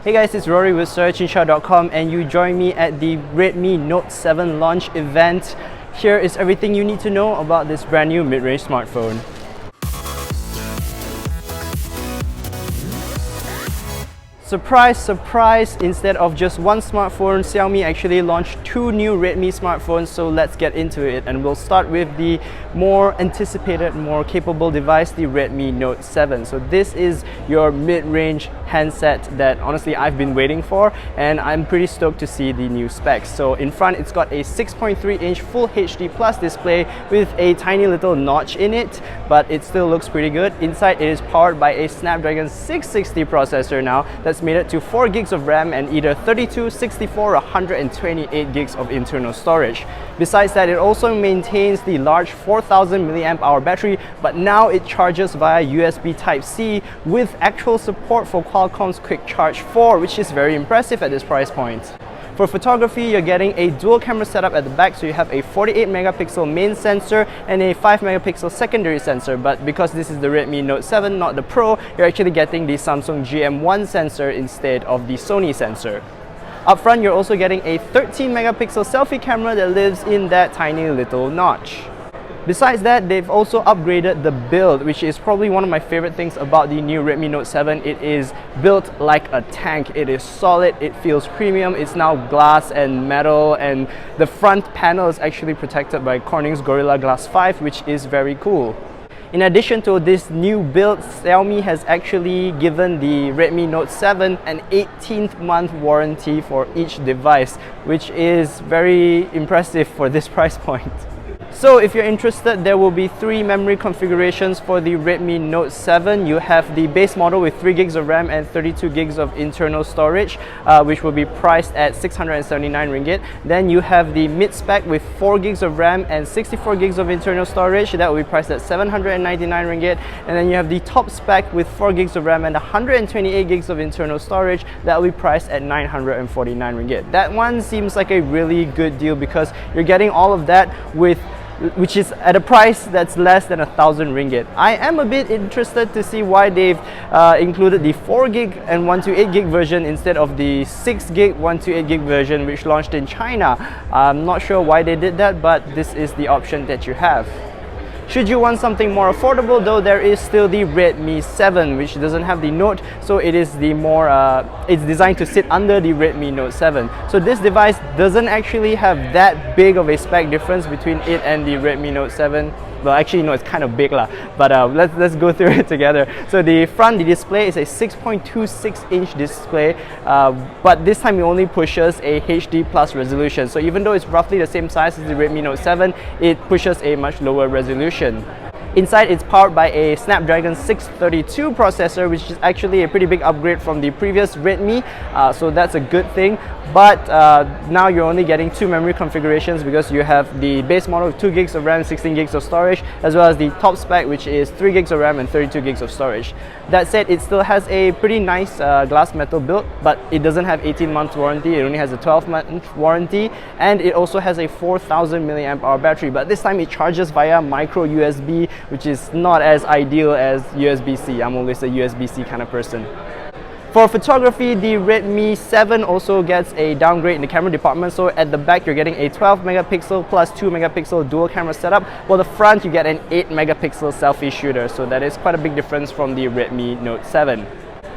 Hey guys, it's Rory with searchinsha.com and you join me at the Redmi Note 7 launch event. Here is everything you need to know about this brand new mid-range smartphone. Surprise, surprise! Instead of just one smartphone, Xiaomi actually launched two new Redmi smartphones, so let's get into it. And we'll start with the more anticipated, more capable device, the Redmi Note 7. So this is your mid-range handset that honestly I've been waiting for, and I'm pretty stoked to see the new specs. So in front, it's got a 6.3-inch Full HD Plus display with a tiny little notch in it, but it still looks pretty good. Inside, it is powered by a Snapdragon 660 processor now that's made it to 4 gigs of RAM and either 32, 64 or 128 gigs of internal storage. Besides that, it also maintains the large 4000 mAh battery, but now it charges via USB Type-C with actual support for Qualcomm's Quick Charge 4, which is very impressive at this price point. For photography, you're getting a dual camera setup at the back, so you have a 48 megapixel main sensor and a 5 megapixel secondary sensor, but because this is the Redmi Note 7, not the Pro, you're actually getting the Samsung GM1 sensor instead of the Sony sensor. Up front, you're also getting a 13 megapixel selfie camera that lives in that tiny little notch. Besides that, they've also upgraded the build, which is probably one of my favorite things about the new Redmi Note 7. It is built like a tank. It is solid, it feels premium, it's now glass and metal, and the front panel is actually protected by Corning's Gorilla Glass 5, which is very cool. In addition to this new build, Xiaomi has actually given the Redmi Note 7 an 18th-month warranty for each device, which is very impressive for this price point. So if you're interested, there will be 3 memory configurations for the Redmi Note 7. You have the base model with 3 gigs of RAM and 32 gigs of internal storage, which will be priced at 679 ringgit. Then you have the mid-spec with 4 gigs of RAM and 64 gigs of internal storage. That will be priced at 799 ringgit. And then you have the top spec with 4 gigs of RAM and 128 gigs of internal storage. That will be priced at 949 ringgit. That one seems like a really good deal because you're getting all of that which is at a price that's less than 1,000 ringgit. I am a bit interested to see why they've included the 4 gig and 128 gig version instead of the 6 gig 128 gig version which launched in China. I'm not sure why they did that, but this is the option that you have. Should you want something more affordable though, there is still the Redmi 7, which doesn't have the Note, so it is the more it's designed to sit under the Redmi Note 7. So this device doesn't actually have that big of a spec difference between it and the Redmi Note 7. Well, actually, no, it's kind of big lah. But let's go through it together. So the display is a 6.26-inch display, but this time it only pushes a HD plus resolution. So even though it's roughly the same size as the Redmi Note 7, it pushes a much lower resolution. Inside, it's powered by a Snapdragon 632 processor, which is actually a pretty big upgrade from the previous Redmi, so that's a good thing. But now you're only getting 2 memory configurations because you have the base model with 2 gigs of RAM, 16 gigs of storage, as well as the top spec, which is 3 gigs of RAM and 32 gigs of storage. That said, it still has a pretty nice glass metal build, but it doesn't have 18 months warranty. It only has a 12-month warranty, and it also has a 4000 mAh battery, but this time it charges via micro USB, which is not as ideal as USB-C. I'm always a USB-C kind of person. For photography, the Redmi 7 also gets a downgrade in the camera department. So at the back, you're getting a 12 megapixel plus 2 megapixel dual camera setup, while the front, you get an 8 megapixel selfie shooter. So that is quite a big difference from the Redmi Note 7.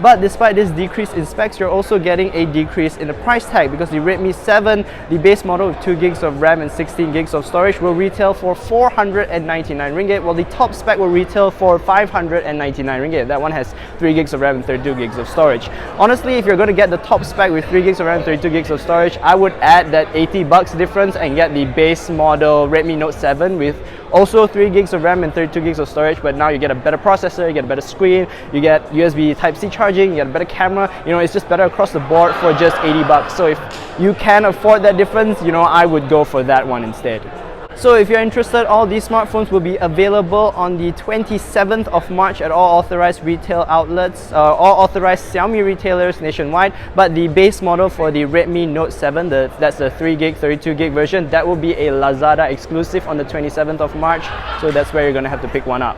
But despite this decrease in specs, you're also getting a decrease in the price tag because the Redmi 7, the base model with 2 gigs of RAM and 16 gigs of storage, will retail for 499 ringgit, while the top spec will retail for 599 ringgit. That one has 3 gigs of RAM and 32 gigs of storage. Honestly, if you're going to get the top spec with 3 gigs of RAM and 32 gigs of storage, I would add that 80 bucks difference and get the base model Redmi Note 7 with also 3 gigs of RAM and 32 gigs of storage, but now you get a better processor, you get a better screen, you get USB Type-C charging, you get a better camera. You know, it's just better across the board for just 80 bucks. So if you can afford that difference, you know, I would go for that one instead. So if you're interested, all these smartphones will be available on the 27th of March at all authorized retail outlets, all authorized Xiaomi retailers nationwide. But the base model for the Redmi Note 7, that's the 3 gig, 32 gig version, that will be a Lazada exclusive on the 27th of March. So that's where you're going to have to pick one up.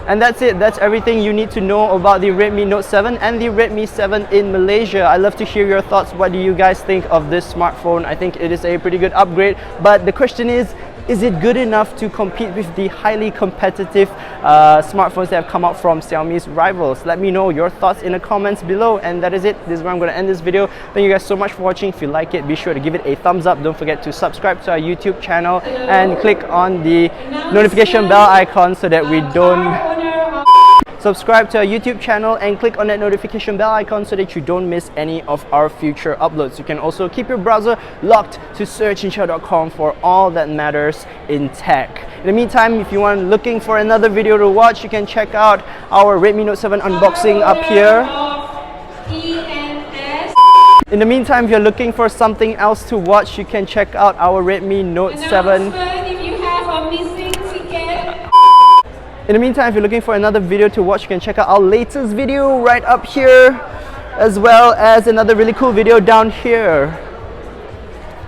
And that's it. That's everything you need to know about the Redmi Note 7 and the Redmi 7 in Malaysia. I love to hear your thoughts. What do you guys think of this smartphone? I think it is a pretty good upgrade, but the question is it good enough to compete with the highly competitive smartphones that have come out from Xiaomi's rivals? Let me know your thoughts in the comments below. And that is it. This is where I'm going to end this video. Thank you guys so much for watching. If you like it, be sure to give it a thumbs up. Don't forget to subscribe to our YouTube channel and click on the notification bell icon so that we don't... Subscribe to our YouTube channel and click on that notification bell icon so that you don't miss any of our future uploads. You can also keep your browser locked to searchinshow.com for all that matters in tech. In the meantime, if you are looking for another video to watch, you can check out our Redmi Note 7 unboxing up here. In the meantime, if you're looking for something else to watch, you can check out our Redmi Note 7. In the meantime, if you're looking for another video to watch, you can check out our latest video right up here, as well as another really cool video down here.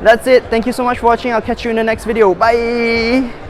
That's it. Thank you so much for watching. I'll catch you in the next video. Bye!